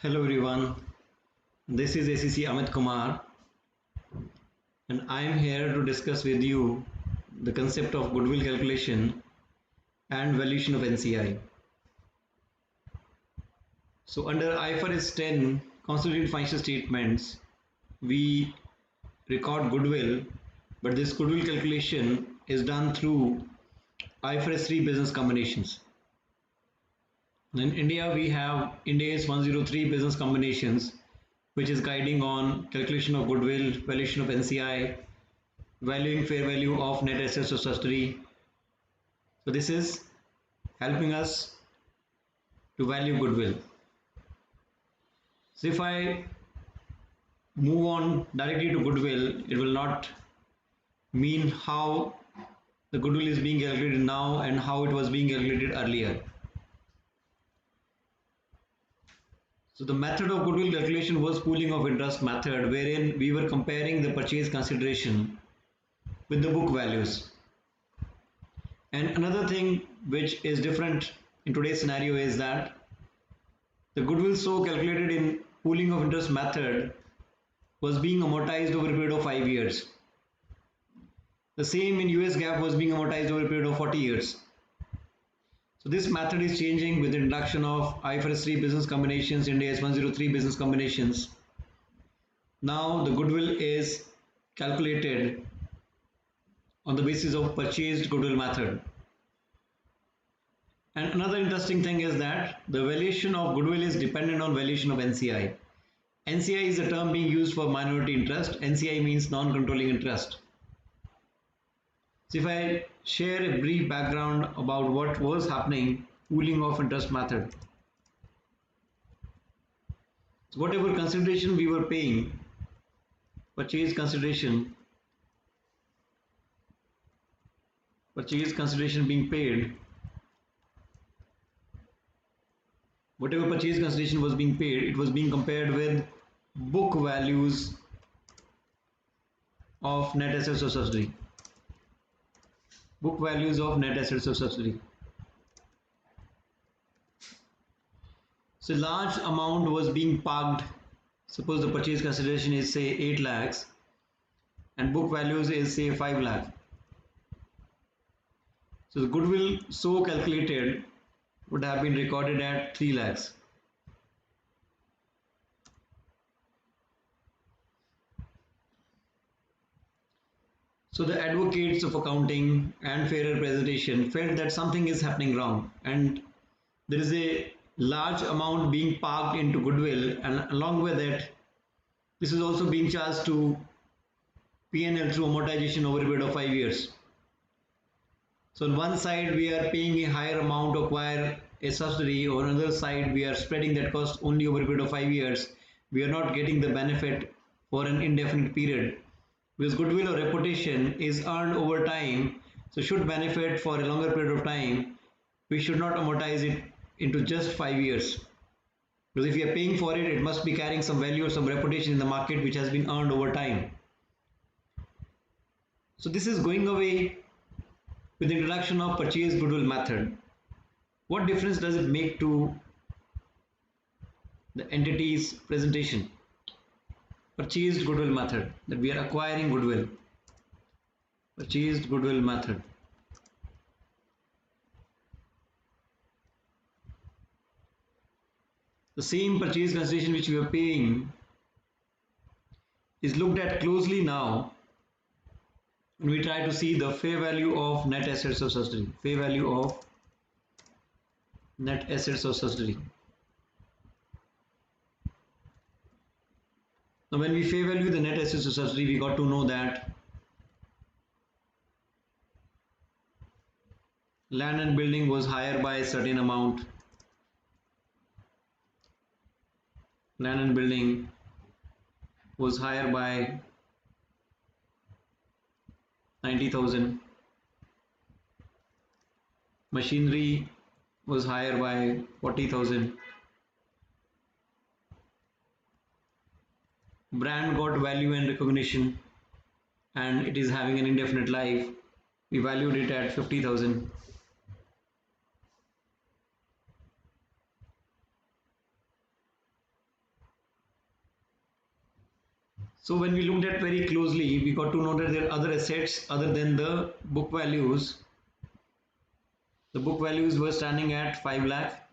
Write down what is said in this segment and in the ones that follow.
Hello everyone, this is ACC Amit Kumar and I am here to discuss with you the concept of goodwill calculation and valuation of NCI. So under IFRS 10 consolidated financial statements, we record goodwill, but this goodwill calculation is done through IFRS 3 business combinations. In India, we have Ind AS 103 business combinations, which is guiding on calculation of goodwill, valuation of NCI, valuing fair value of net assets of subsidiary. So this is helping us to value goodwill. So if I move on directly to goodwill, it will not mean how the goodwill is being calculated now and how it was being calculated earlier. So the method of goodwill calculation was pooling of interest method, wherein we were comparing the purchase consideration with the book values. And another thing which is different in today's scenario is that the goodwill so calculated in pooling of interest method was being amortized over a period of 5 years. The same in US GAAP was being amortized over a period of 40 years. So this method is changing with the introduction of IFRS 3 business combinations, Ind AS 103 business combinations. Now the goodwill is calculated on the basis of purchased goodwill method. And another interesting thing is that the valuation of goodwill is dependent on valuation of NCI. NCI is a term being used for minority interest. NCI means non-controlling interest. So if I share a brief background about what was happening, pooling of interest method. So whatever consideration we were paying, purchase consideration being paid, whatever purchase consideration was being paid, it was being compared with book values of net assets of subsidiary. Book values of net assets of subsidiary. So large amount was being parked. Suppose the purchase consideration is say 8 lakhs and book values is say 5 lakh. So the goodwill so calculated would have been recorded at 3 lakhs. So the advocates of accounting and fairer presentation felt that something is happening wrong and there is a large amount being parked into goodwill, and along with it, this is also being charged to P&L through amortization over a period of 5 years. So on one side we are paying a higher amount to acquire a subsidiary, on another side we are spreading that cost only over a period of 5 years. We are not getting the benefit for an indefinite period, because goodwill or reputation is earned over time, so should benefit for a longer period of time. We should not amortize it into just 5 years, because if we are paying for it, it must be carrying some value or some reputation in the market which has been earned over time. So this is going away with the introduction of purchase goodwill method. What difference does it make to the entity's presentation? Purchased goodwill method, that we are acquiring goodwill. Purchased goodwill method. The same purchase consideration which we are paying is looked at closely now when we try to see the fair value of net assets of subsidiary. Fair value of net assets of subsidiary. Now when we fair value the net assets of subsidiary, we got to know that land and building was higher by a certain amount. Land and building was higher by 90,000. Machinery was higher by 40,000. Brand got value and recognition and it is having an indefinite life. We valued it at 50,000. So when we looked at very closely, we got to know that there are other assets other than the book values. The book values were standing at 5 lakh.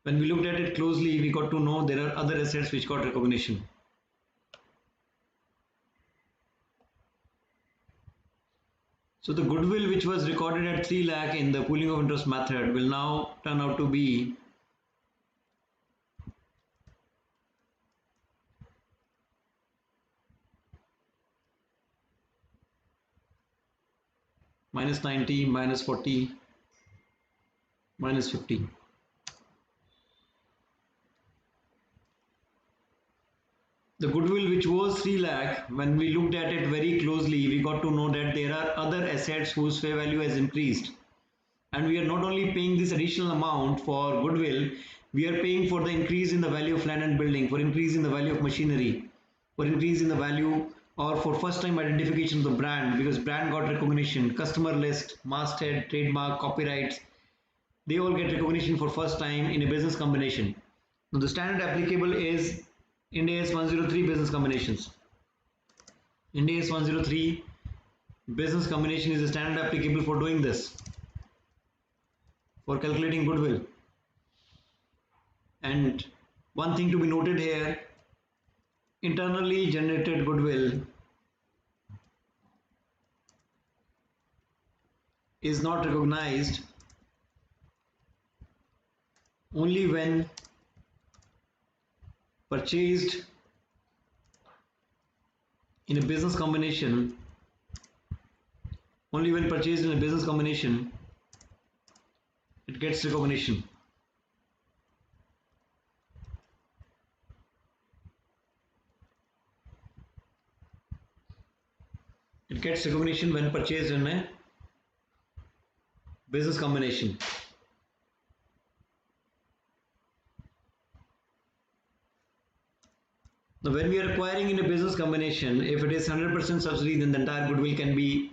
When we looked at it closely, we got to know there are other assets which got recognition. So the goodwill which was recorded at 3 lakh in the pooling of interest method will now turn out to be minus 90, minus 40, minus 50. The goodwill which was 3 lakh, when we looked at it very closely, we got to know that there are other assets whose fair value has increased. And we are not only paying this additional amount for goodwill, we are paying for the increase in the value of land and building, for increase in the value of machinery, for increase in the value or for first time identification of the brand, because brand got recognition, customer list, masthead, trademark, copyrights, they all get recognition for first time in a business combination. Now the standard applicable is Ind AS 103 business combinations. Ind AS 103 business combination is a standard applicable for doing this, for calculating goodwill. And one thing to be noted here, internally generated goodwill is not recognized only when purchased in a business combination. Only when purchased in a business combination it gets recognition. It gets recognition when purchased in a business combination. Now when we are acquiring in a business combination, if it is 100% subsidy, then the entire goodwill can be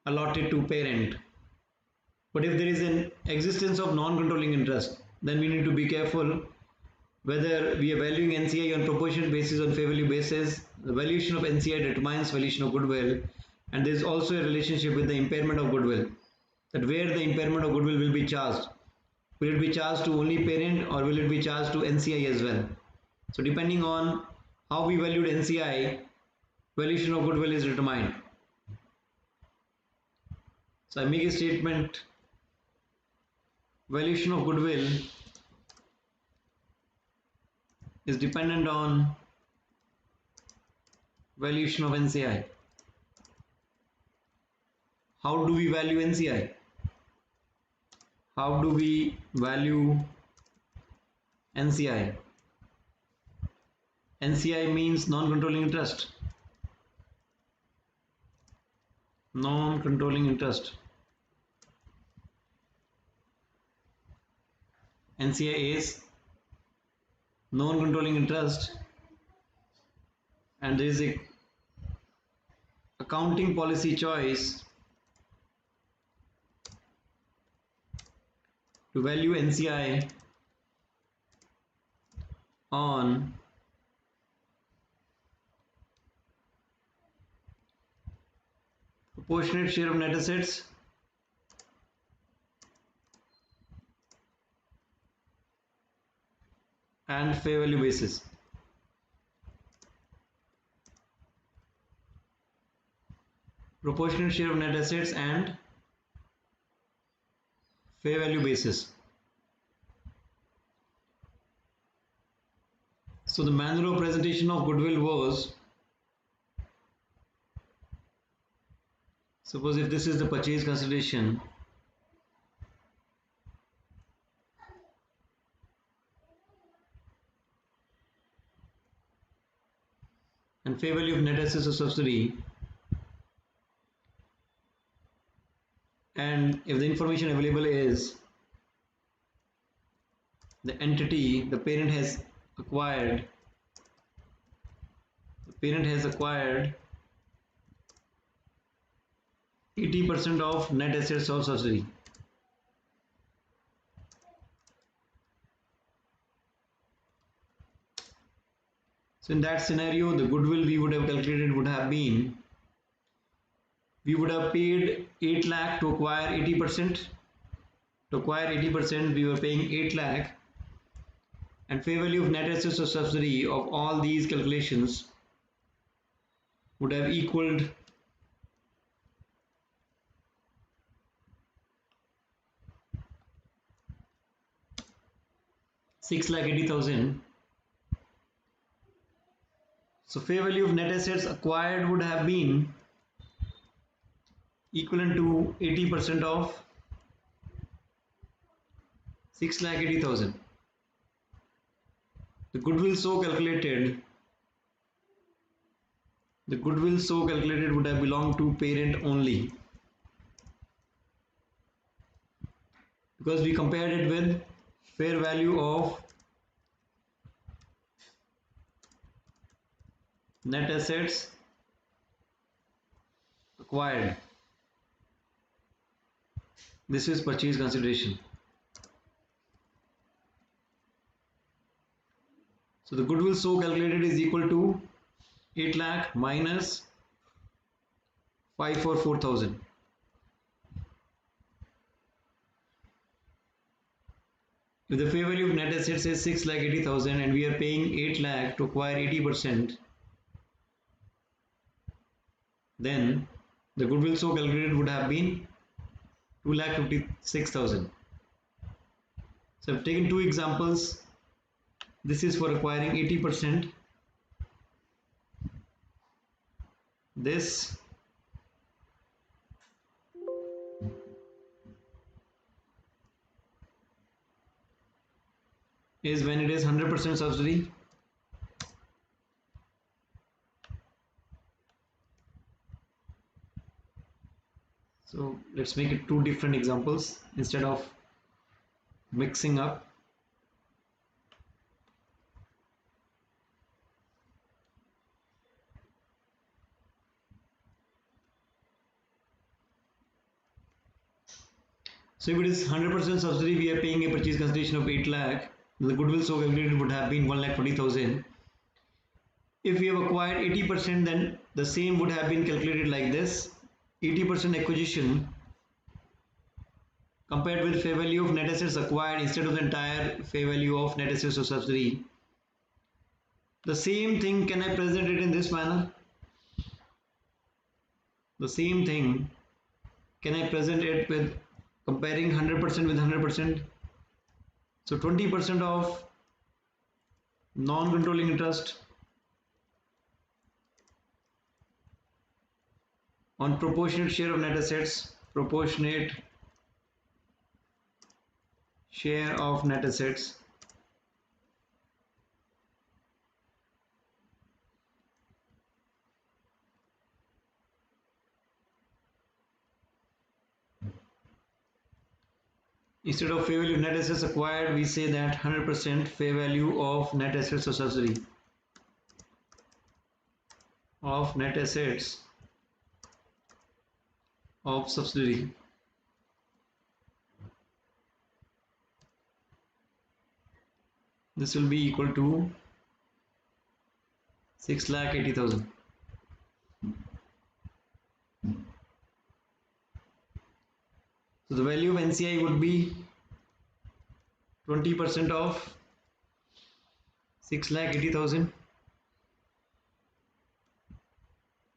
allotted to parent. But if there is an existence of non-controlling interest, then we need to be careful whether we are valuing NCI on proportionate basis, on fair value basis. The valuation of NCI determines valuation of goodwill, and there is also a relationship with the impairment of goodwill, that where the impairment of goodwill will be charged. Will it be charged to only parent or will it be charged to NCI as well? So depending on how we valued NCI, valuation of goodwill is determined. So I make a statement, valuation of goodwill is dependent on valuation of NCI. How do we value NCI? How do we value NCI? NCI means non-controlling interest. Non-controlling interest. NCI is non-controlling interest, and there is a accounting policy choice to value NCI on proportionate share of net assets and fair value basis. Proportionate share of net assets and fair value basis. So the manner of presentation of goodwill was, suppose if this is the purchase consideration, and fair value of net assets or subsidy, and if the information available is the entity, the parent has acquired 80% of net assets or subsidy. So in that scenario, the goodwill we would have calculated would have been, we would have paid 8 lakh to acquire 80%. To acquire 80%, we were paying 8 lakh, and fair value of net assets or subsidy of all these calculations would have equaled 6,80,000. So fair value of net assets acquired would have been equivalent to 80% of 6,80,000. The goodwill so calculated, would have belonged to parent only, because we compared it with fair value of net assets acquired. This is purchase consideration. So the goodwill so calculated is equal to 8 lakh minus 544,000. If the fair value of net assets is 6,80,000 and we are paying 8 lakh to acquire 80%, then the goodwill so calculated would have been 2,56,000. So I've taken two examples. This is for acquiring 80%. This is when it is 100% subsidy. So let's make it two different examples instead of mixing up. So if it is 100% subsidy, we are paying a purchase consideration of 8 lakh. The goodwill so calculated would have been 1,20,000. If we have acquired 80%, then the same would have been calculated like this: 80% acquisition compared with fair value of net assets acquired instead of the entire fair value of net assets or subsidy. The same thing, can I present it in this manner? The same thing, can I present it with comparing 100% with 100%? So 20% of non-controlling interest on proportionate share of net assets, proportionate share of net assets, instead of fair value of net assets acquired, we say that 100% fair value of net assets or subsidy, of net assets of subsidiary. This will be equal to 6,80,000. So the value of NCI would be 20% of 6,80,000.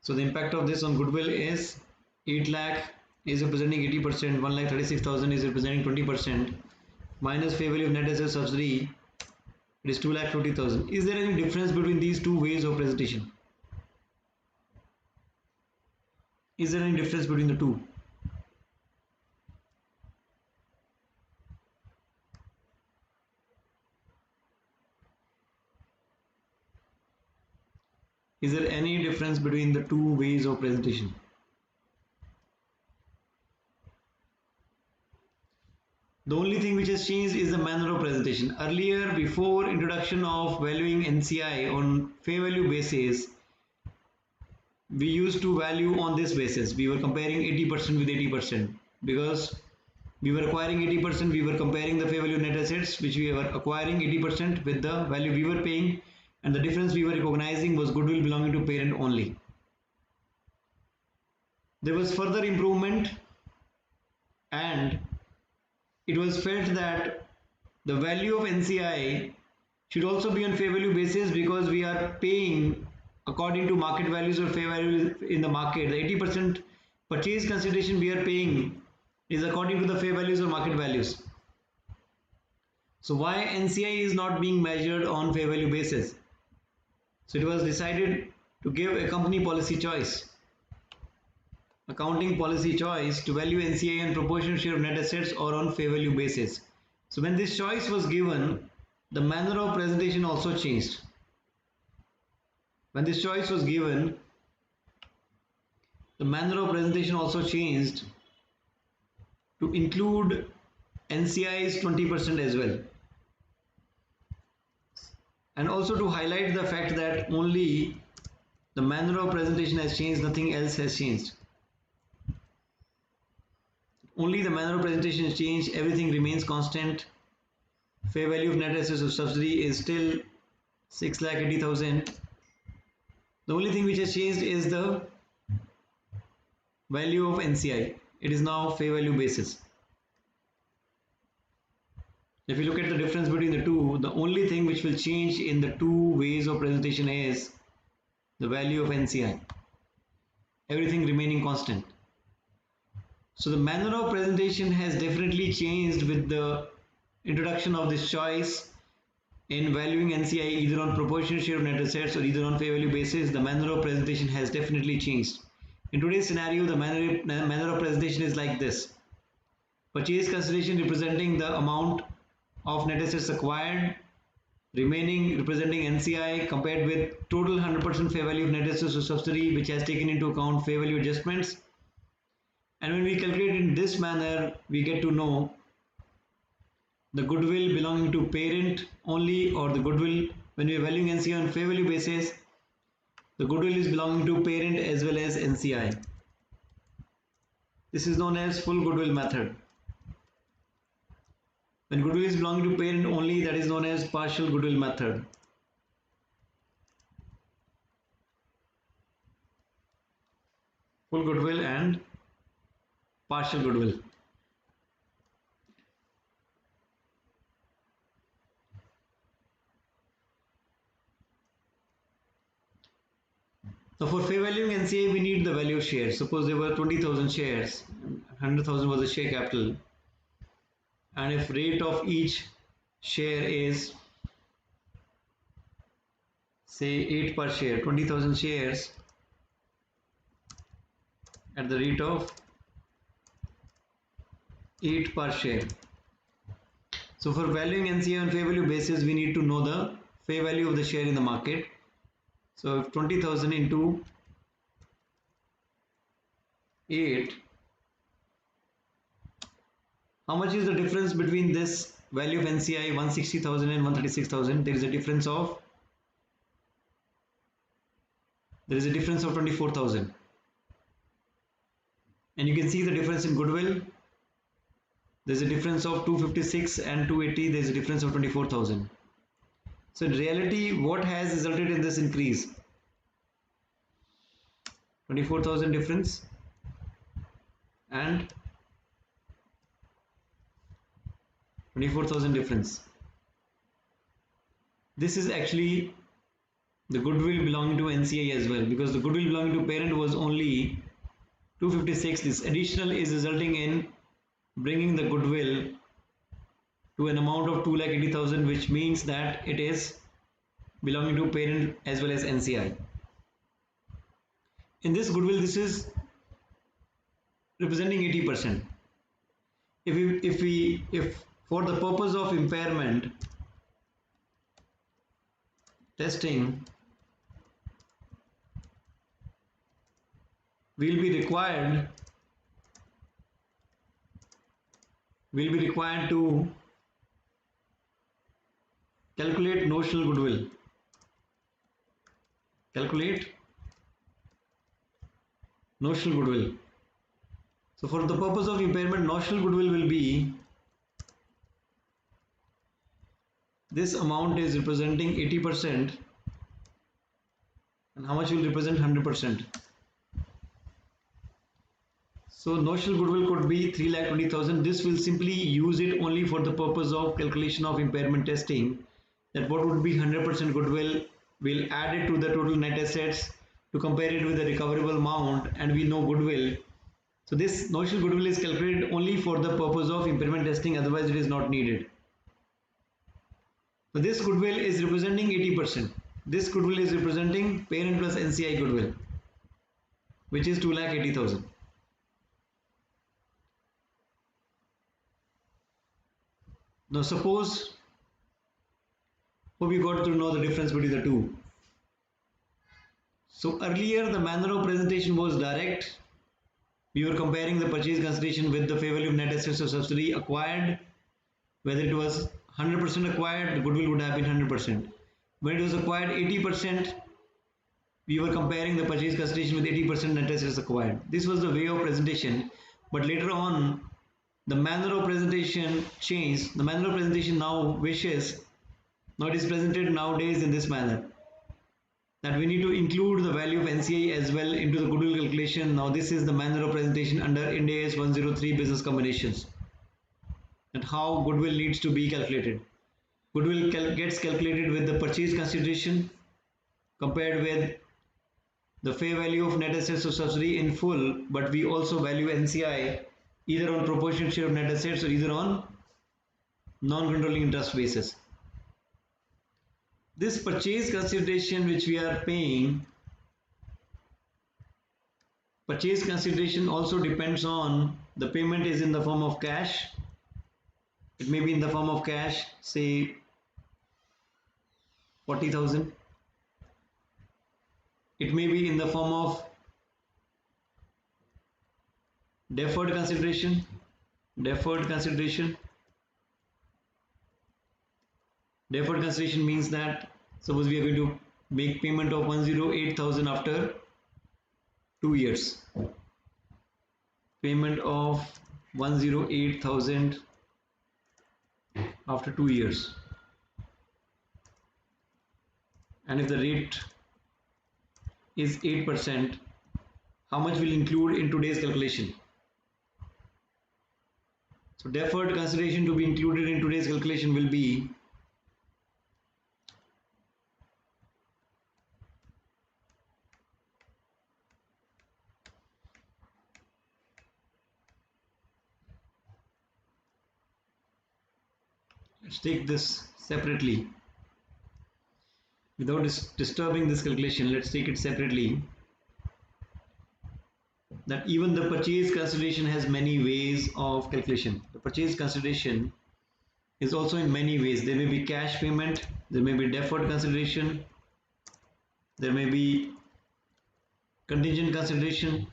So the impact of this on goodwill is 8 lakh is representing 80%, 1,36,000 is representing 20%, minus fair value of net asset subsidy, it is 2,50,000. Is there any difference between these two ways of presentation? Is there any difference between the two? Is there any difference between the two ways of presentation? The only thing which has changed is the manner of presentation. Earlier, before introduction of valuing NCI on fair value basis, we used to value on this basis. We were comparing 80% with 80% because we were acquiring 80%, we were comparing the fair value net assets which we were acquiring 80% with the value we were paying and the difference we were recognizing was goodwill belonging to parent only. There was further improvement, and it was felt that the value of NCI should also be on fair value basis, because we are paying according to market values or fair value in the market. The 80% purchase consideration we are paying is according to the fair values or market values. So why NCI is not being measured on fair value basis? So it was decided to give a company policy choice, accounting policy choice, to value NCI on proportional share of net assets or on fair value basis. So when this choice was given, the manner of presentation also changed. When this choice was given, the manner of presentation also changed to include NCI's 20% as well, and also to highlight the fact that only the manner of presentation has changed, nothing else has changed. Only the manner of presentation has changed, everything remains constant. Fair value of net assets of subsidiary is still 6,80,000. The only thing which has changed is the value of NCI. It is now fair value basis. If you look at the difference between the two, the only thing which will change in the two ways of presentation is the value of NCI. Everything remaining constant. So the manner of presentation has definitely changed with the introduction of this choice in valuing NCI either on proportional share of net assets or either on fair value basis. The manner of presentation has definitely changed. In today's scenario, the manner of presentation is like this: purchase consideration representing the amount of net assets acquired, remaining representing NCI, compared with total 100% fair value of net assets of subsidiary, which has taken into account fair value adjustments. And when we calculate in this manner, we get to know the goodwill belonging to parent only, or the goodwill, when we are valuing NCI on fair value basis, the goodwill is belonging to parent as well as NCI. This is known as full goodwill method. When goodwill is belonging to parent only, that is known as partial goodwill method. Full goodwill and partial goodwill. So for fair valuing NCI, we need the value of shares. Suppose there were 20,000 shares, 100,000 was the share capital, and if rate of each share is say 8 per share, 20,000 shares at the rate of 8 per share. So for valuing NCI on fair value basis, we need to know the fair value of the share in the market. So if 20,000 into 8, how much is the difference between this value of NCI 160,000 and 136,000? There is a difference of 24,000. And you can see the difference in goodwill. There's a difference of 256 and 280. There's a difference of 24,000. So in reality, what has resulted in this increase? 24,000 difference and 24,000 difference. This is actually the goodwill belonging to NCI as well, because the goodwill belonging to parent was only 256. This additional is resulting in bringing the goodwill to an amount of 2,80,000, which means that it is belonging to parent as well as NCI. In this goodwill, this is representing 80%. If for the purpose of impairment testing, we'll be required to calculate notional goodwill. So for the purpose of impairment, notional goodwill will be, this amount is representing 80% and how much will represent 100%. So notional goodwill could be 3,20,000. This will simply use it only for the purpose of calculation of impairment testing. That what would be 100% goodwill, we'll add it to the total net assets to compare it with the recoverable amount, and we know goodwill. So this notional goodwill is calculated only for the purpose of impairment testing, otherwise it is not needed. So this goodwill is representing 80%. This goodwill is representing parent plus NCI goodwill, which is 2,80,000. Now suppose, hope you got to know the difference between the two. So earlier the manner of presentation was direct. We were comparing the purchase consideration with the fair value of net assets of subsidiary acquired. Whether it was 100% acquired, the goodwill would have been 100%. When it was acquired 80%, we were comparing the purchase consideration with 80% net assets acquired. This was the way of presentation, but later on the manner of presentation changed. The manner of presentation now wishes, now it is presented nowadays in this manner, that we need to include the value of NCI as well into the goodwill calculation. Now this is the manner of presentation under Ind AS 103 business combinations, and how goodwill needs to be calculated. Goodwill gets calculated with the purchase consideration compared with the fair value of net assets of subsidiary in full, but we also value NCI either on proportionate share of net assets or either on non-controlling interest basis. This purchase consideration which we are paying, purchase consideration also depends on the payment is in the form of cash. It may be in the form of cash, say 40,000. It may be in the form of deferred consideration. Deferred consideration means that suppose we are going to make payment of 108,000 after 2 years. Payment of 108,000 after 2 years. And if the rate is 8%, how much will include in today's calculation? So deferred consideration to be included in today's calculation will be let's take this separately without disturbing this calculation. Let's take it separately. That even the purchase consideration has many ways of calculation. The purchase consideration is also in many ways. There may be cash payment, there may be deferred consideration, there may be contingent consideration,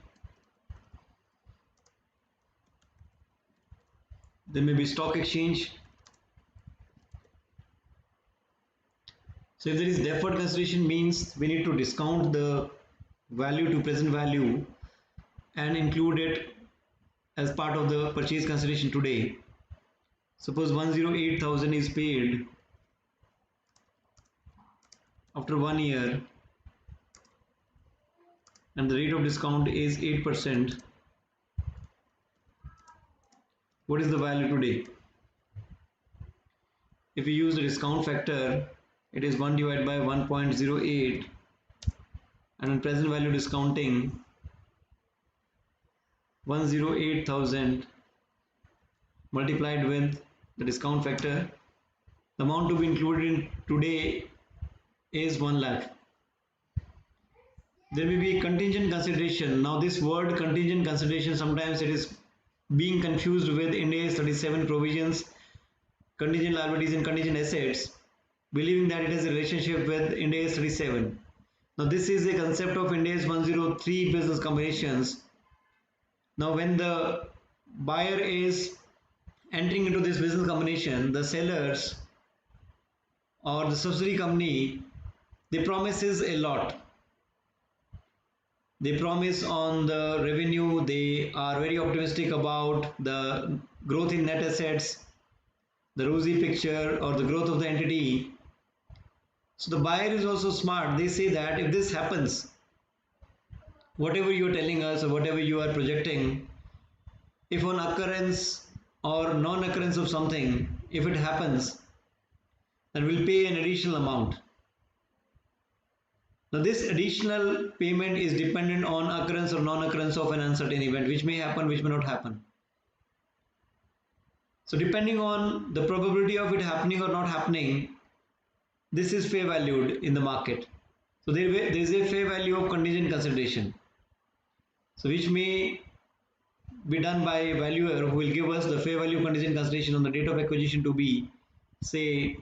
there may be stock exchange. So if there is deferred consideration, means we need to discount the value to present value and include it as part of the purchase consideration today. Suppose 108,000 is paid after 1 year and the rate of discount is 8%. What is the value today? If we use the discount factor, it is 1 divided by 1.08, and in present value discounting 108,000 multiplied with the discount factor, the amount to be included in today is 1 lakh. There may be contingent consideration. Now this word contingent consideration, sometimes it is being confused with Ind AS 37 provisions, contingent liabilities and contingent assets, believing that it has a relationship with Ind AS 37. Now this is a concept of Ind AS 103 business combinations. Now when the buyer is entering into this business combination, the sellers or the subsidiary company, they promises a lot. They promise on the revenue, they are very optimistic about the growth in net assets, the rosy picture or the growth of the entity. So the buyer is also smart. They say that if this happens, whatever you are telling us or whatever you are projecting, if on occurrence or non-occurrence of something, if it happens, then we'll pay an additional amount. Now this additional payment is dependent on occurrence or non-occurrence of an uncertain event, which may happen, which may not happen. So depending on the probability of it happening or not happening, this is fair valued in the market. So there is a fair value of contingent consideration. So which may be done by a valuer who will give us the fair value contingent consideration on the date of acquisition to be, say,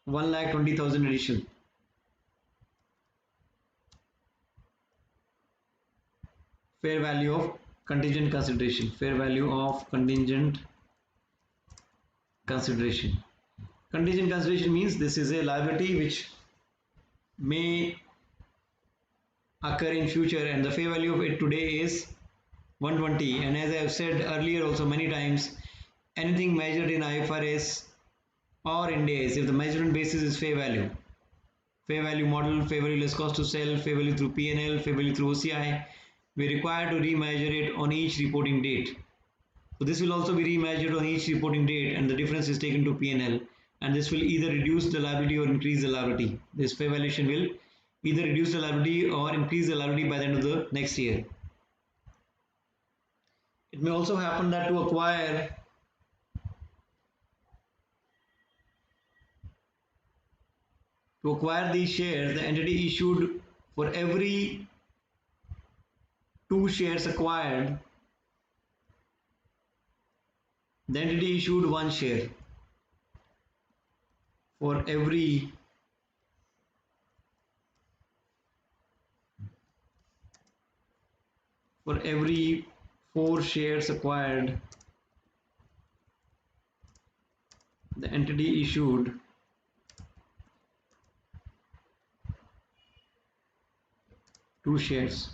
1,20,000 additional. Fair value of contingent consideration. Fair value of contingent consideration. Contingent consideration means this is a liability which may occur in future, and the fair value of it today is 120. And as I have said earlier also many times, anything measured in IFRS or Ind AS, if the measurement basis is fair value model, fair value less cost to sell, fair value through P&L, fair value through OCI, we require to remeasure it on each reporting date. So this will also be remeasured on each reporting date, and the difference is taken to P&L, and this will either reduce the liability or increase the liability. This fair valuation will either reduce the liability or increase the liability by the end of the next year. It may also happen that to acquire these shares, the entity issued, for every 2 shares acquired, the entity issued 1 share. For every 4 shares acquired, the entity issued 2 shares.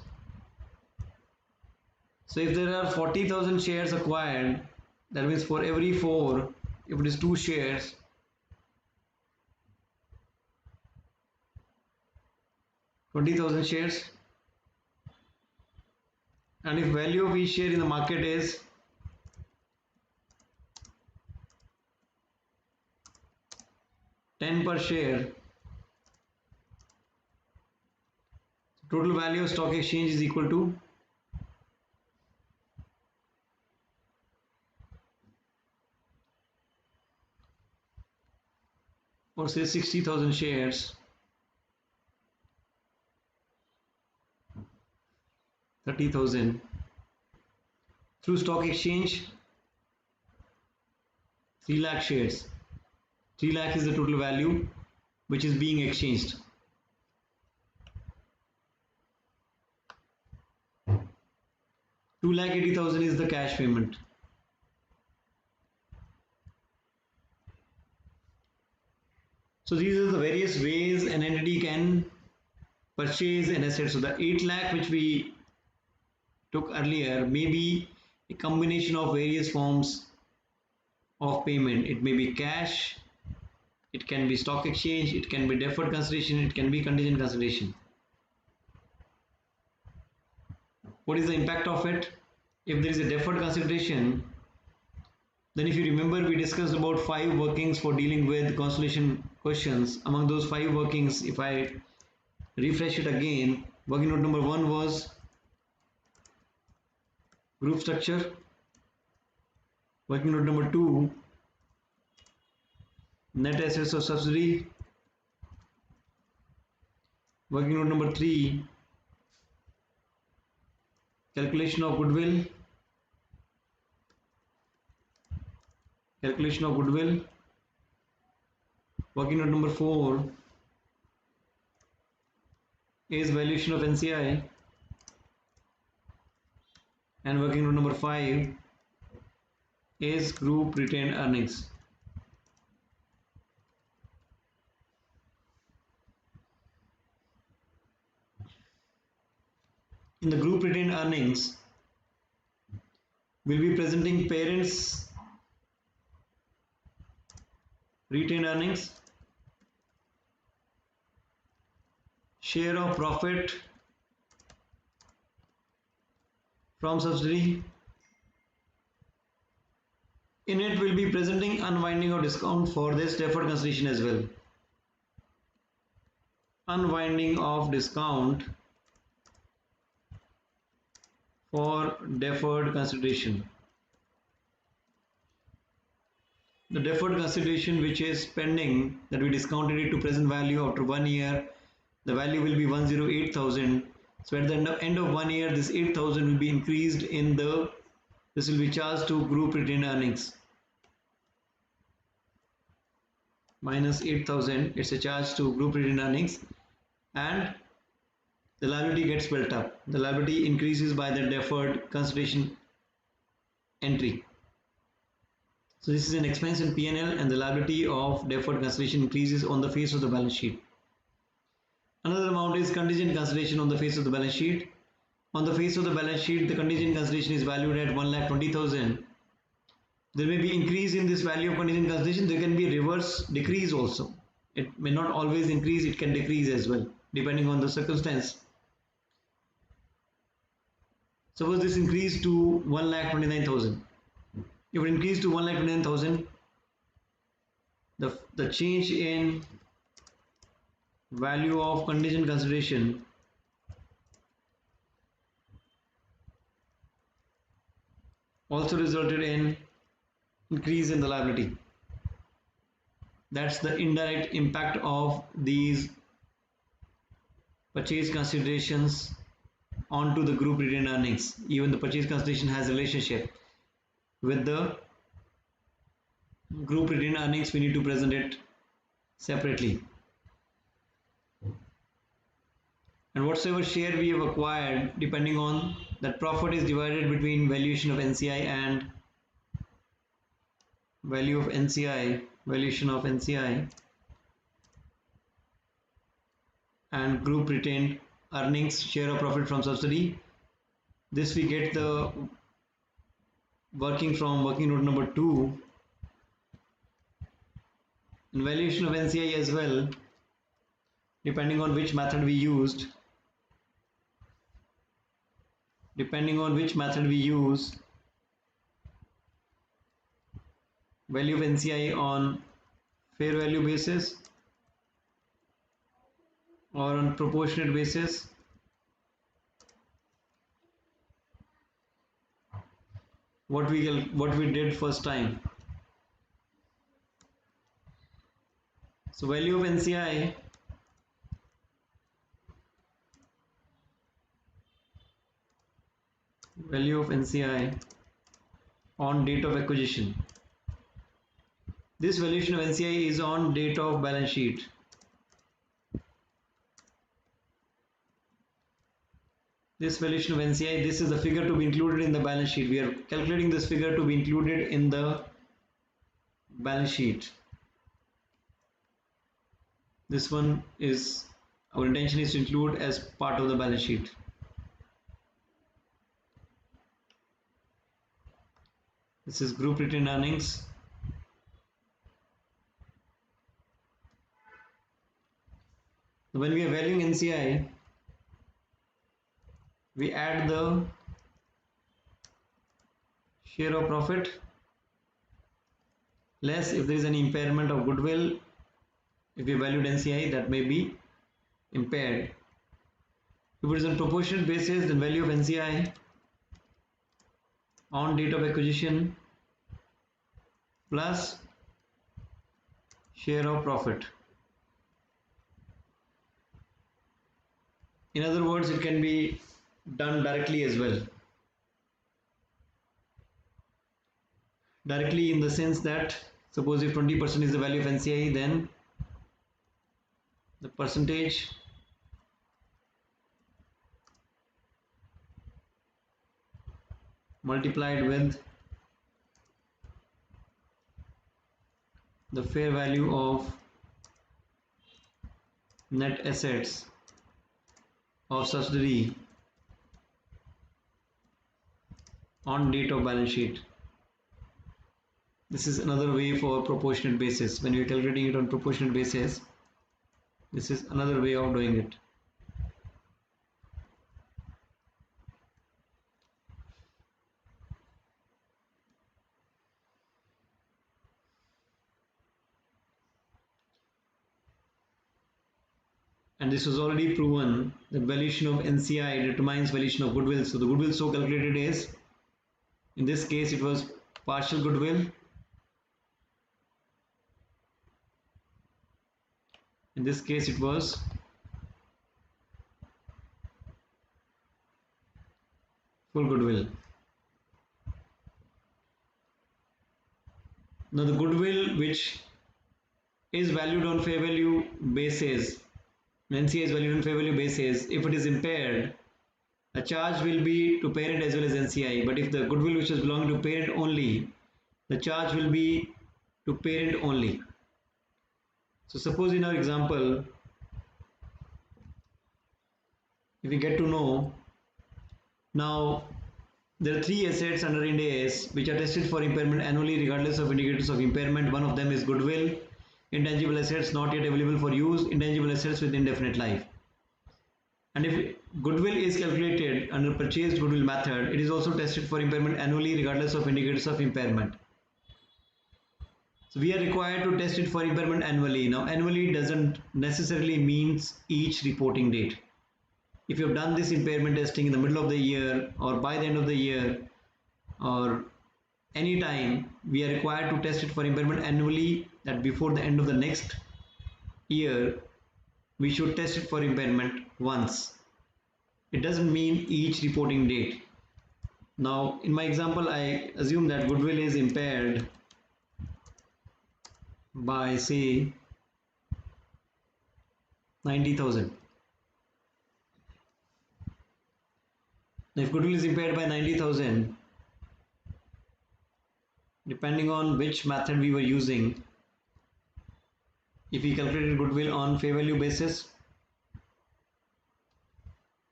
So if there are 40,000 shares acquired, that means for every 4, if it is 2 shares, 20,000 shares, and if value of each share in the market is 10 per share, total value of stock exchange is equal to or say 60,000 shares, 30,000 through stock exchange, 3 lakh shares. 3 lakh is the total value which is being exchanged. 2,80,000 is the cash payment. So these are the various ways an entity can purchase an asset. So the 8 lakh which we took earlier may be a combination of various forms of payment. It may be cash, it can be stock exchange, it can be deferred consideration, it can be contingent consideration. What is the impact of it? If there is a deferred consideration, then if you remember, we discussed about 5 workings for dealing with consolidation questions. Among those 5 workings, if I refresh it again, working note number 1 was group structure. Working note number 2, net assets of subsidiary. Working note number 3, calculation of goodwill. Calculation of goodwill. Working note number 4 is valuation of NCI, and working note number 5 is group retained earnings. In the group retained earnings, we'll be presenting parents retained earnings, share of profit from subsidiary. In it will be presenting unwinding of discount for this deferred consideration as well. Unwinding of discount for deferred consideration. The deferred consideration which is pending, that we discounted it to present value after 1 year, the value will be 108,000. So at the end of 1 year, this 8,000 will be increased in the, this will be charged to group retained earnings. Minus 8,000, it's a charge to group retained earnings, and the liability gets built up. The liability increases by the deferred consideration entry. So this is an expense in P&L, and the liability of deferred consideration increases on the face of the balance sheet. Another amount is contingent consideration on the face of the balance sheet. On the face of the balance sheet, the contingent consideration is valued at 1,20,000. There may be increase in this value of contingent consideration. There can be a reverse decrease also. It may not always increase, it can decrease as well, depending on the circumstance. Suppose this increased to 1,29,000. If it increased to 1,29,000, the change in value of contingent consideration also resulted in increase in the liability. That's the indirect impact of these purchase considerations onto the group retained earnings. Even the purchase consideration has a relationship with the group retained earnings. We need to present it separately. And whatsoever share we have acquired, depending on that, profit is divided between valuation of NCI and value of NCI, valuation of NCI, and group retained earnings, share of profit from subsidy. This we get the working from working note number 2. And valuation of NCI as well, depending on which method we used. Value of NCI on fair value basis or on proportionate basis. What we did first time. So value of NCI on date of acquisition. This valuation of NCI is on date of balance sheet. This valuation of NCI, this is the figure to be included in the balance sheet. We are calculating this figure to be included in the balance sheet. This one is, our intention is to include as part of the balance sheet. This is group retained earnings. When we are valuing NCI, we add the share of profit less if there is any impairment of goodwill. If we valued NCI, that may be impaired. If it is on proportionate basis, then value of NCI on date of acquisition plus share of profit. In other words, it can be done directly as well. Directly in the sense that, suppose if 20% is the value of NCI, then the percentage multiplied with the fair value of net assets of subsidiary on date of balance sheet. This is another way for proportionate basis. When we are calculating it on proportionate basis, this is another way of doing it. and this was already proven that valuation of NCI determines valuation of goodwill. So the goodwill so calculated is, in this case it was partial goodwill, in this case it was full goodwill. Now the goodwill which is valued on fair value basis, NCI is valued on fair value basis, if it is impaired, a charge will be to parent as well as NCI. But if the goodwill which is belonging to parent only, the charge will be to parent only. So suppose in our example, if we get to know, now there are three assets under Ind AS which are tested for impairment annually regardless of indicators of impairment. One of them is goodwill, intangible assets not yet available for use, intangible assets with indefinite life. And if goodwill is calculated under purchased goodwill method, it is also tested for impairment annually regardless of indicators of impairment. So we are required to test it for impairment annually. Now annually doesn't necessarily means each reporting date. If you have done this impairment testing in the middle of the year or by the end of the year or any time, we are required to test it for impairment annually, that before the end of the next year we should test it for impairment once. It doesn't mean each reporting date. Now in my example I assume that goodwill is impaired by say 90,000. If goodwill is impaired by 90,000, depending on which method we were using, if we calculated goodwill on fair value basis,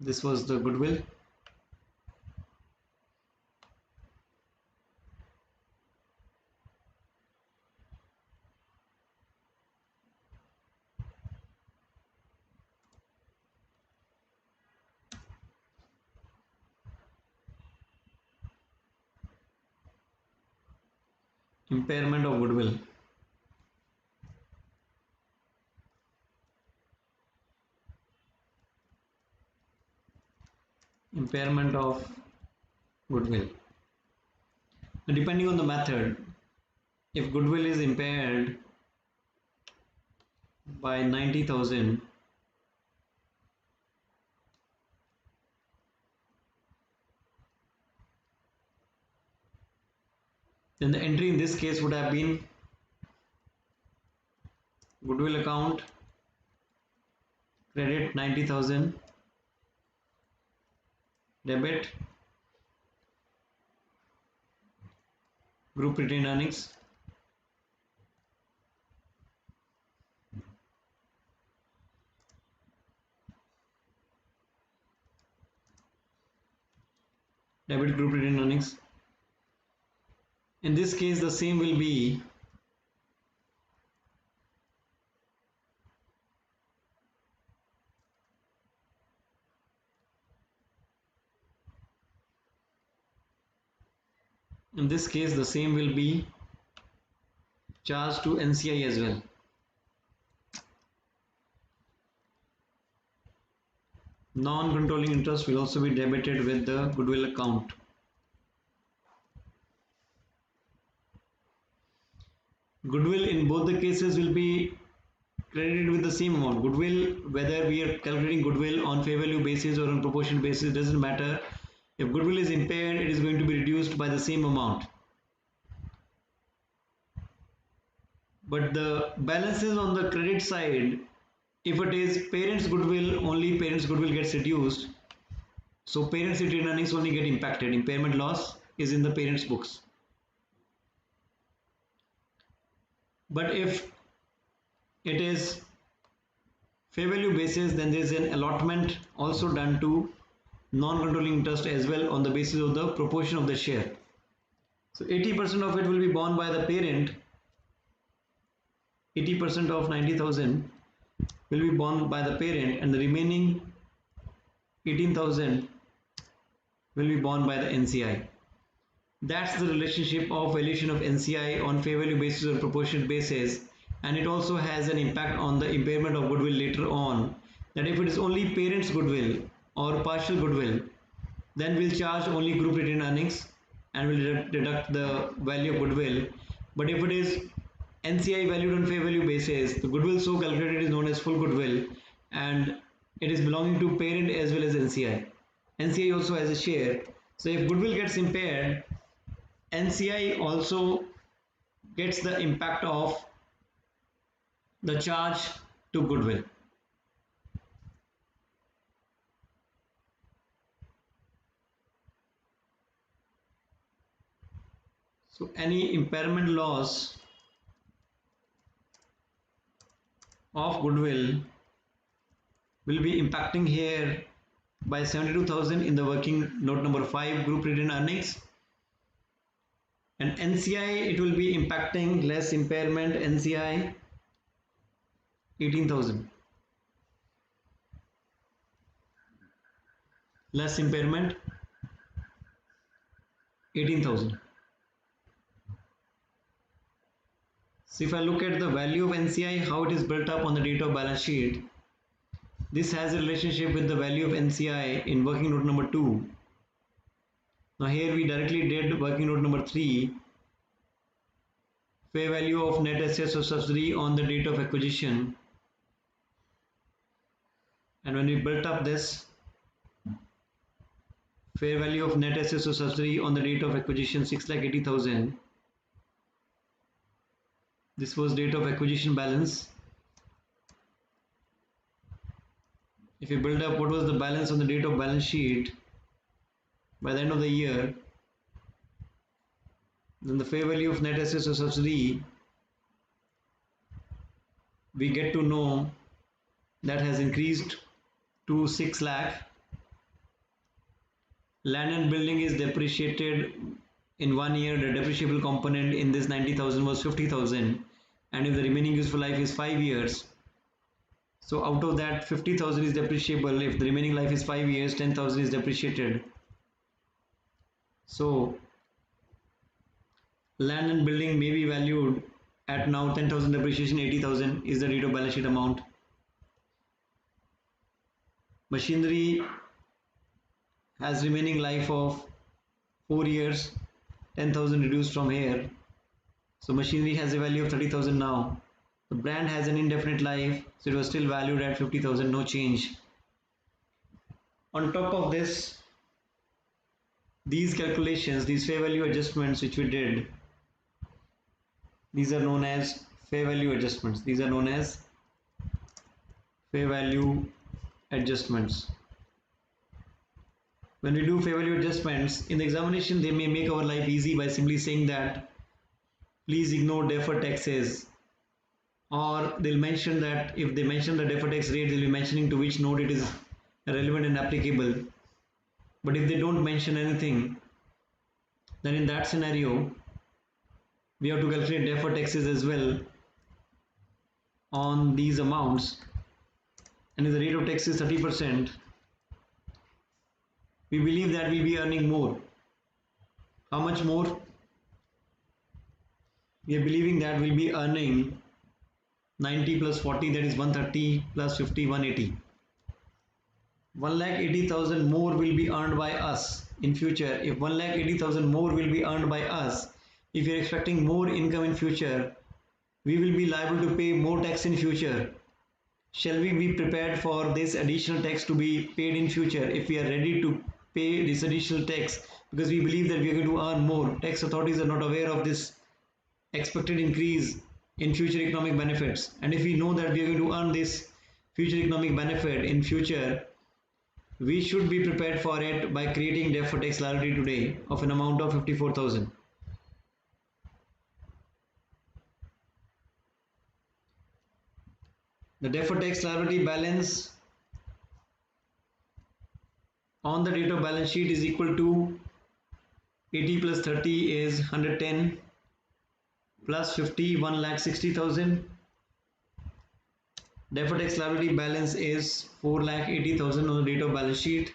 this was the goodwill. Impairment of goodwill. Impairment of goodwill. Now, depending on the method, if goodwill is impaired by 90,000, then the entry in this case would have been goodwill account, credit 90,000, debit group retained earnings, debit group retained earnings. In this case the same will be charged to NCI as well. Non-controlling interest will also be debited with the goodwill account. Goodwill in both the cases will be credited with the same amount. Goodwill, whether we are calculating goodwill on fair value basis or on proportion basis, doesn't matter. If goodwill is impaired, it is going to be reduced by the same amount. But the balances on the credit side, if it is parents goodwill, only parents goodwill gets reduced. So parents retained earnings only get impacted. Impairment loss is in the parents books. But if it is fair value basis, then there is an allotment also done to non-controlling interest as well on the basis of the proportion of the share. So 80% of it will be borne by the parent. 80% of 90,000 will be borne by the parent, and the remaining 18,000 will be borne by the NCI. That's the relationship of valuation of NCI on fair value basis or proportionate basis, and it also has an impact on the impairment of goodwill later on, that if it is only parent's goodwill or partial goodwill, then we'll charge only group retained earnings and we'll deduct the value of goodwill. But if it is NCI valued on fair value basis, the goodwill so calculated is known as full goodwill, and it is belonging to parent as well as NCI. NCI also has a share. So if goodwill gets impaired, NCI also gets the impact of the charge to goodwill. So any impairment loss of goodwill will be impacting here by 72,000 in the working note number 5 group retained earnings, and NCI it will be impacting less impairment NCI 18,000, less impairment 18,000. So if I look at the value of NCI, how it is built up on the date of balance sheet, this has a relationship with the value of NCI in working note number 2. Now here we directly did working note number 3, fair value of net assets of subsidiary on the date of acquisition, and when we built up this fair value of net assets of subsidiary on the date of acquisition 6,80,000, this was date of acquisition balance. If you build up what was the balance on the date of balance sheet by the end of the year, then the fair value of net assets of subsidiary, we get to know that has increased to 6 lakh. Land and building is depreciated in 1 year. The depreciable component in this 90,000 was 50,000, and if the remaining useful life is 5 years, so out of that 50,000 is depreciable. If the remaining life is 5 years, 10,000 is depreciated. So land and building may be valued at now 10,000 depreciation, 80,000 is the date of balance sheet amount. Machinery has remaining life of 4 years, 10,000 reduced from here. So machinery has a value of 30,000 now. The brand has an indefinite life, so it was still valued at 50,000, no change. On top of this, these calculations, these fair value adjustments which we did, these are known as fair value adjustments. These are known as fair value adjustments. When we do fair value adjustments in the examination, they may make our life easy by simply saying that please ignore deferred taxes, or they'll mention that if they mention the deferred tax rate, they'll be mentioning to which note it is relevant and applicable. But if they don't mention anything, then in that scenario we have to calculate deferred taxes as well on these amounts, and if the rate of tax is 30%, we believe that we'll be earning more. How much more? We are believing that we'll be earning 90 plus 40, that is 130 plus 50, 180. 1,80,000 more will be earned by us in future. If 1,80,000 more will be earned by us, if you're expecting more income in future, we will be liable to pay more tax in future. Shall we be prepared for this additional tax to be paid in future? If we are ready to pay this additional tax because we believe that we are going to earn more, tax authorities are not aware of this expected increase in future economic benefits, and if we know that we are going to earn this future economic benefit in future, we should be prepared for it by creating deferred tax liability today of an amount of 54,000. The deferred tax liability balance on the date of balance sheet is equal to 80 plus 30 is 110 plus 50, 1,60,000. Deferred tax liability balance is 4,80,000 on the date of balance sheet.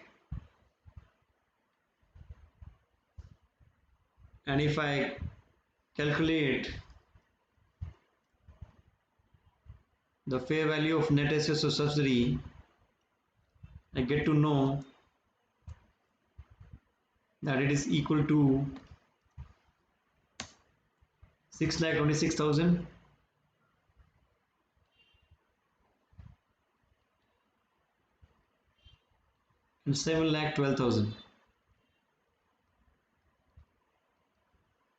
And if I calculate the fair value of net assets of subsidiary I get to know that it is equal to 6,26,000 and 7,12,000.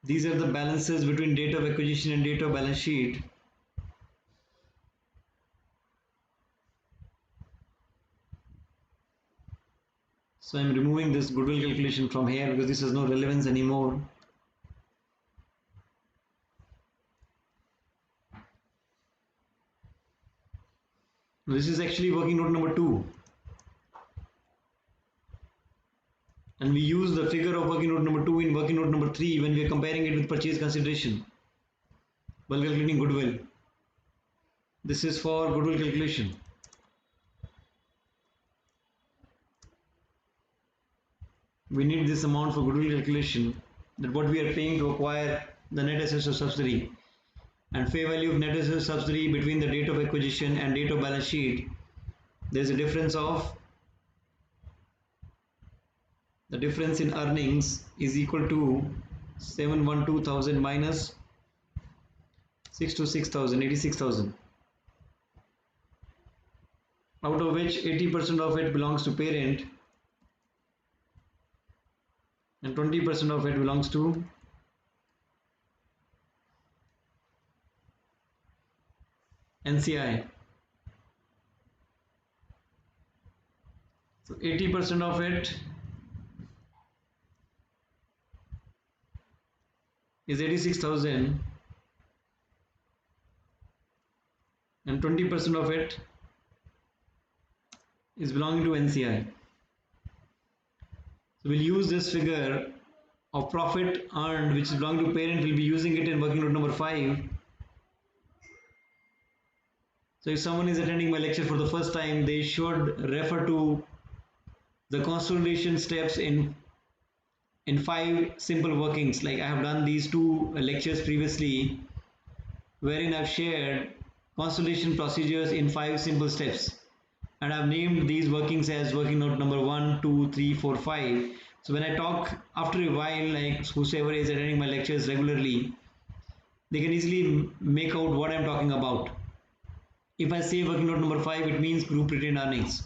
These are the balances between date of acquisition and date of balance sheet. So I'm removing this goodwill calculation from here because this has no relevance anymore. This is actually working note number 2. And we use the figure of working note number 2 in working note number 3 when we are comparing it with purchase consideration while calculating goodwill. This is for goodwill calculation. We need this amount for goodwill calculation, that what we are paying to acquire the net assets of subsidiary, and fair value of net assets of subsidiary between the date of acquisition and date of balance sheet. There is a difference of the difference in earnings is equal to 712,000 minus 626,000, 86,000, out of which 80% of it belongs to parent and 20% of it belongs to NCI. So 80% of it is 86,000 and 20% of it is belonging to NCI. So we'll use this figure of profit earned which is belonging to parent. We'll be using it in working note number 5. So if someone is attending my lecture for the first time, they should refer to the consolidation steps in 5 simple workings. Like I have done these 2 lectures previously wherein I've shared consolidation procedures in 5 simple steps, and I've named these workings as working note number 1, 2, 3, 4, 5. So when I talk after a while, like whosoever is attending my lectures regularly, they can easily make out what I'm talking about. If I say working note number 5, it means group retained earnings.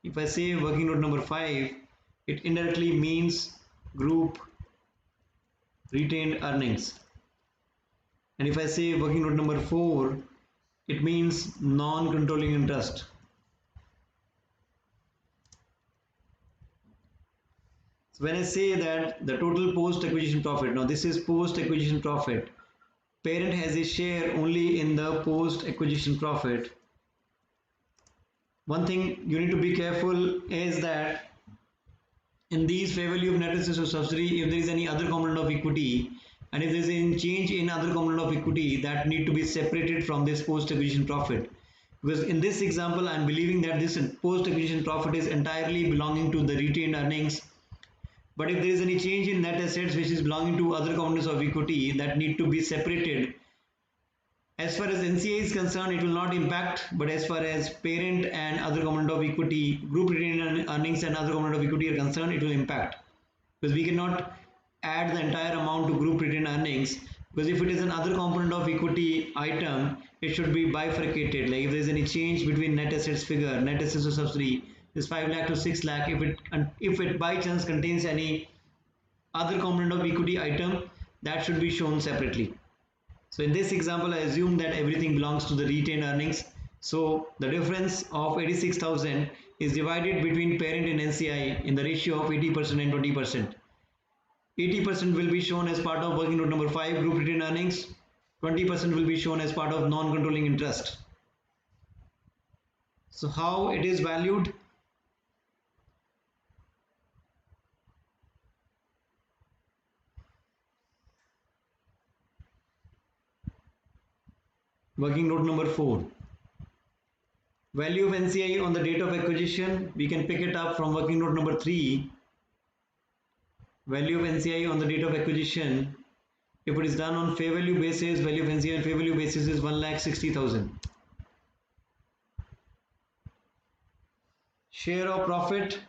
If I say working note number 5, it indirectly means group retained earnings. And if I say working note number 4, it means non-controlling interest. So when I say that the total post-acquisition profit, now this is post-acquisition profit, parent has a share only in the post-acquisition profit. One thing you need to be careful is that in these fair value of net assets of subsidiary, if there is any other component of equity and if there is any change in other component of equity, that need to be separated from this post-acquisition profit. Because in this example, I am believing that this post-acquisition profit is entirely belonging to the retained earnings. But if there is any change in net assets which is belonging to other components of equity, that need to be separated. As far as NCI is concerned, it will not impact, but as far as parent and other component of equity, group retained earnings and other component of equity are concerned, it will impact. Because we cannot add the entire amount to group retained earnings, because if it is another component of equity item, it should be bifurcated. Like if there is any change between net assets figure, net assets of subsidy, this 5 lakh to 6 lakh, if it by chance contains any other component of equity item, that should be shown separately. So in this example, I assume that everything belongs to the retained earnings. So the difference of 86,000 is divided between parent and NCI in the ratio of 80% and 20%. 80% will be shown as part of working note number 5, group retained earnings. 20% will be shown as part of non-controlling interest. So how it is valued? Working note number 4. Value of NCI on the date of acquisition, we can pick it up from working note number 3. Value of NCI on the date of acquisition, if it is done on fair value basis, value of NCI on fair value basis is 1,60,000. Share of profit,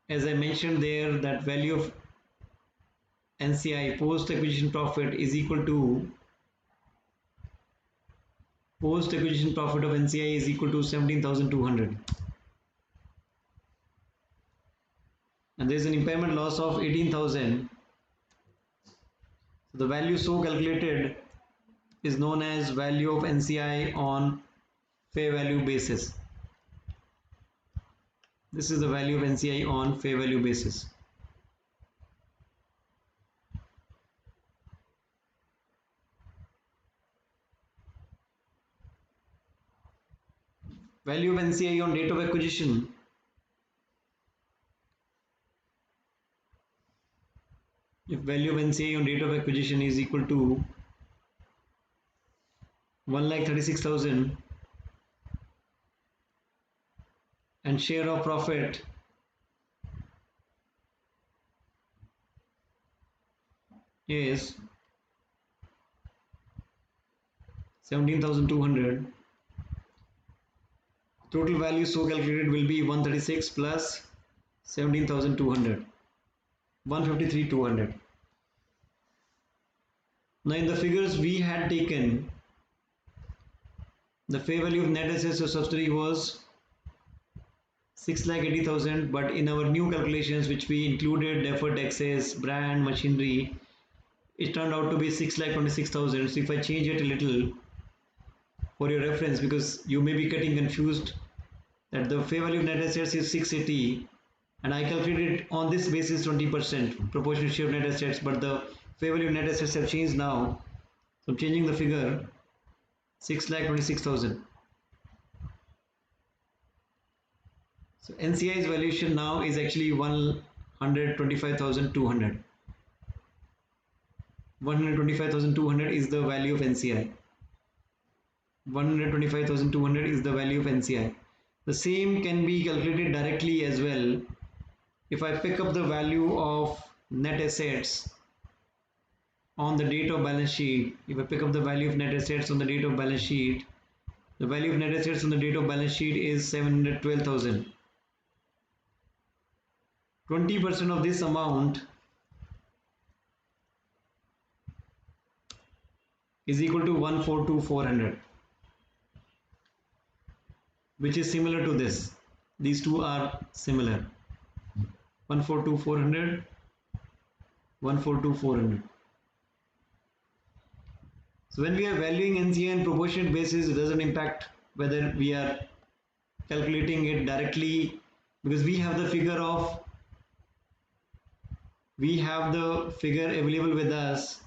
as I mentioned there, that value of NCI post acquisition profit is equal to post acquisition profit of NCI is equal to 17,200, and there is an impairment loss of 18,000. So the value so calculated is known as value of NCI on fair value basis. This is the value of NCI on fair value basis. Value of NCI on date of acquisition. If value of NCI on date of acquisition is equal to 1,36,000 and share of profit is 17,200, total value so calculated will be 136 plus 17,200, 153,200. Now in the figures we had taken, the fair value of net assets of subsidiary was 6,80,000, but in our new calculations which we included deferred taxes, brand, machinery, it turned out to be 6,26,000. So if I change it a little for your reference, because you may be getting confused that the fair value of net assets is 680 and I calculated on this basis 20% proportionate share of net assets, but the fair value of net assets have changed now. So I'm changing the figure 6,26,000. So NCI's valuation now is actually 125,200. 125,200 is the value of NCI. 125,200 is the value of NCI. The same can be calculated directly as well. If I pick up the value of net assets on the date of balance sheet, if I pick up the value of net assets on the date of balance sheet, the value of net assets on the date of balance sheet is 712,000. 20% of this amount is equal to 142,400, which is similar to this. These two are similar. 142,400, 142,400. So when we are valuing NCI on proportionate basis, it doesn't impact whether we are calculating it directly, because we have the figure available with us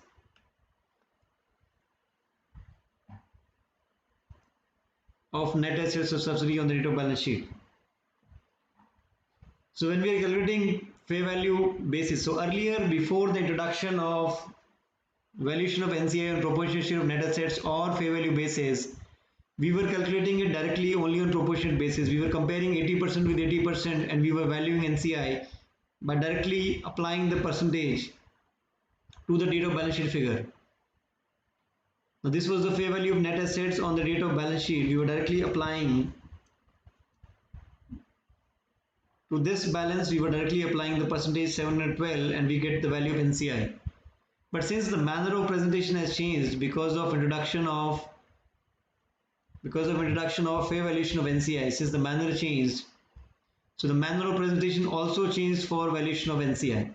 of net assets of subsidiary on the date of balance sheet. So when we are calculating fair value basis, so earlier, before the introduction of valuation of NCI on proportionate share of net assets or fair value basis, we were calculating it directly only on proportionate basis. We were comparing 80% with 80% and we were valuing NCI by directly applying the percentage to the date of balance sheet figure. Now this was the fair value of net assets on the date of balance sheet. We were directly applying to this balance, we were directly applying the percentage 712 and we get the value of NCI. But since the manner of presentation has changed because of introduction of fair valuation of NCI, since the manner changed, so the manner of presentation also changed for valuation of NCI.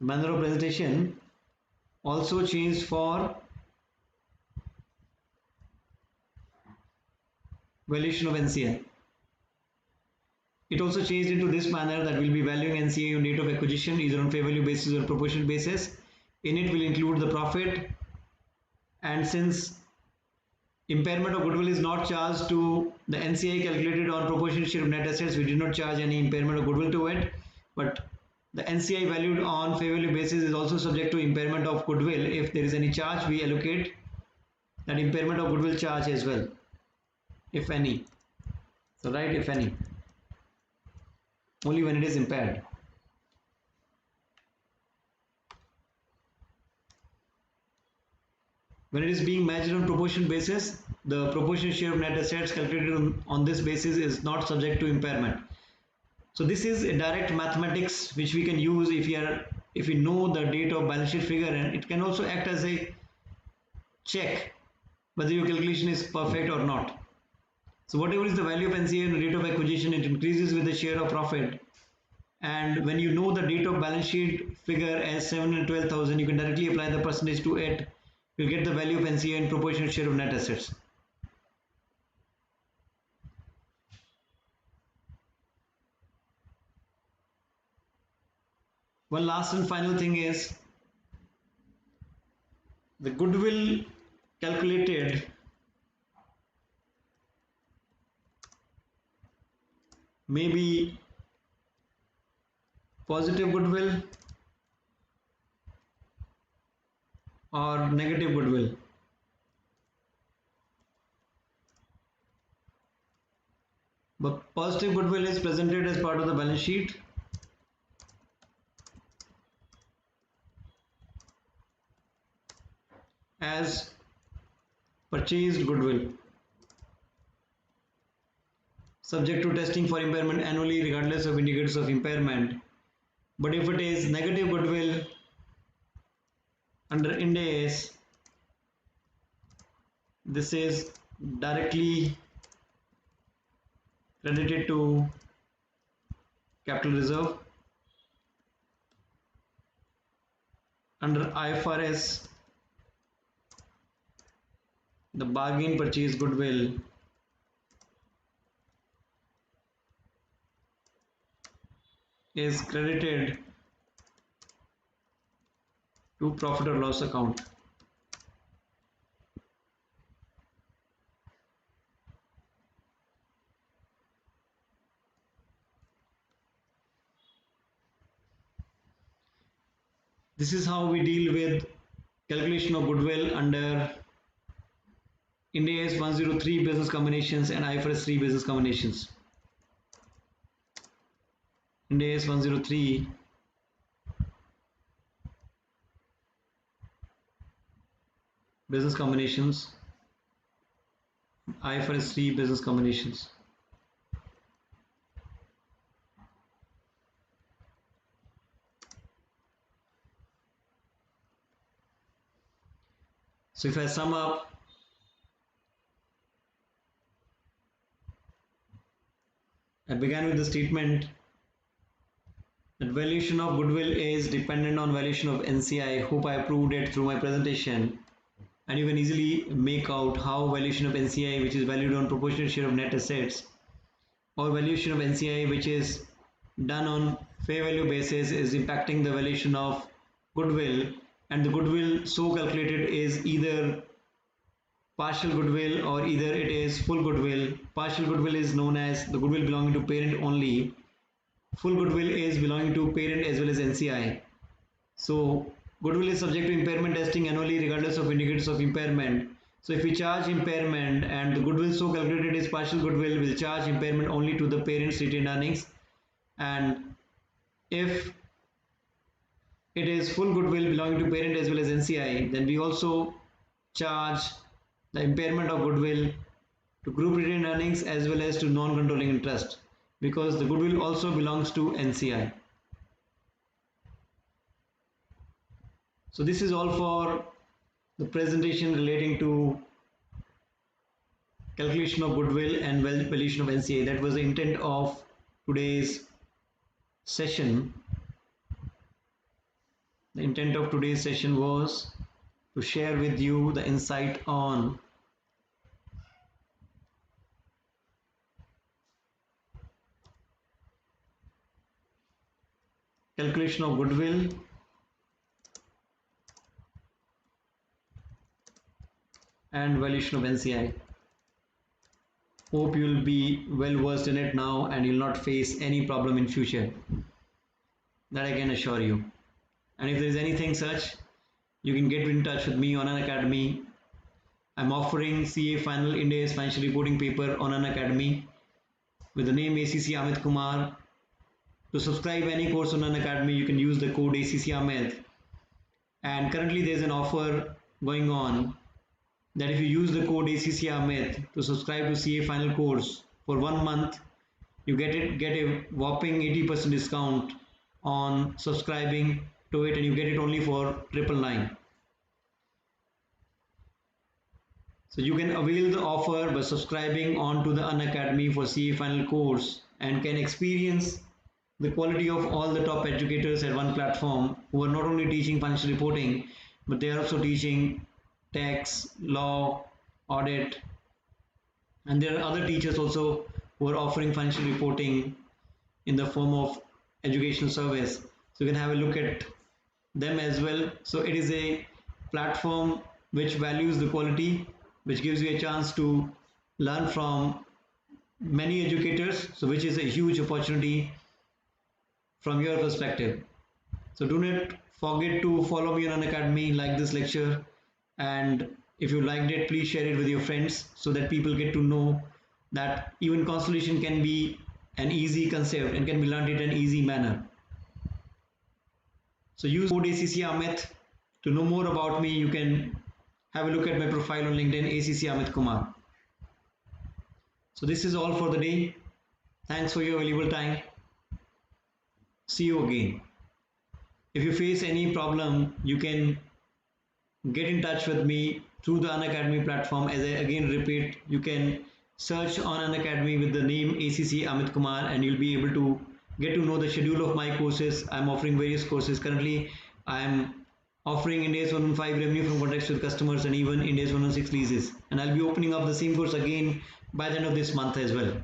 The manner of presentation also changed for valuation of NCI. It also changed into this manner that we'll be valuing NCI on date of acquisition either on fair value basis or proportionate basis. In it will include the profit, and since impairment of goodwill is not charged to the NCI calculated on proportionate share of net assets, we did not charge any impairment of goodwill to it, but the NCI valued on fair value basis is also subject to impairment of goodwill. If there is any charge, we allocate that impairment of goodwill charge as well, if any. So right, if any, only when it is impaired. When it is being measured on proportion basis, the proportionate share of net assets calculated on this basis is not subject to impairment. So this is a direct mathematics which we can use if we know the date of balance sheet figure, and it can also act as a check whether your calculation is perfect or not. So whatever is the value of NCI and the rate of acquisition, it increases with the share of profit. And when you know the date of balance sheet figure as 712,000, you can directly apply the percentage to it. You'll get the value of NCI and proportionate share of net assets. One last and final thing is the goodwill calculated may be positive goodwill or negative goodwill. But positive goodwill is presented as part of the balance sheet, as purchased goodwill, subject to testing for impairment annually regardless of indicators of impairment. But if it is negative goodwill under Ind AS, this is directly credited to capital reserve. Under IFRS, the bargain purchase goodwill is credited to profit or loss account. This is how we deal with calculation of goodwill under Ind AS 103 business combinations and IFRS 3 business combinations. Ind AS 103 business combinations, IFRS 3 business combinations. So if I sum up, I began with the statement that valuation of goodwill is dependent on valuation of NCI. Hope I proved it through my presentation. And you can easily make out how valuation of NCI, which is valued on proportionate share of net assets, or valuation of NCI, which is done on fair value basis, is impacting the valuation of goodwill. And the goodwill so calculated is either partial goodwill or either it is full goodwill. Partial goodwill is known as the goodwill belonging to parent only. Full goodwill is belonging to parent as well as NCI. So goodwill is subject to impairment testing annually regardless of indicators of impairment. So if we charge impairment and the goodwill so calculated is partial goodwill, will charge impairment only to the parent's retained earnings. And if it is full goodwill belonging to parent as well as NCI, then we also charge the impairment of goodwill to group retained earnings as well as to non-controlling interest, because the goodwill also belongs to NCI. So this is all for the presentation relating to calculation of goodwill and valuation of NCI. That was the intent of today's session. The intent of today's session was to share with you the insight on calculation of goodwill and valuation of NCI. Hope you will be well versed in it now and you will not face any problem in future. That I can assure you. And if there is anything such, you can get in touch with me on Unacademy. I'm offering CA Final Ind AS financial reporting paper on Unacademy with the name ACC Amit Kumar. To subscribe any course on Unacademy, you can use the code ACC Amit. And currently there is an offer going on that if you use the code ACC Amit to subscribe to CA Final course for 1 month, you get a whopping 80% discount on subscribing to it, and you get it only for 999. So you can avail the offer by subscribing on to the Unacademy for CA Final course and can experience the quality of all the top educators at one platform who are not only teaching financial reporting, but they are also teaching tax, law, audit, and there are other teachers also who are offering financial reporting in the form of educational service. So you can have a look at them as well. So it is a platform which values the quality, which gives you a chance to learn from many educators, so which is a huge opportunity from your perspective. So do not forget to follow me on Unacademy, like this lecture, and if you liked it, please share it with your friends so that people get to know that even constellation can be an easy concept and can be learned in an easy manner. So use code ACC Amit. To know more about me, you can have a look at my profile on LinkedIn, ACC Amit Kumar. So this is all for the day. Thanks for your valuable time. See you again. If you face any problem, you can get in touch with me through the Unacademy platform. As I again repeat, you can search on Unacademy with the name ACC Amit Kumar, and you'll be able to get to know the schedule of my courses. I'm offering various courses. Currently, I'm offering India's 115 revenue from contracts with customers and even India's 116 leases. And I'll be opening up the same course again by the end of this month as well.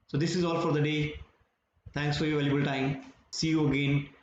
So this is all for the day. Thanks for your valuable time. See you again.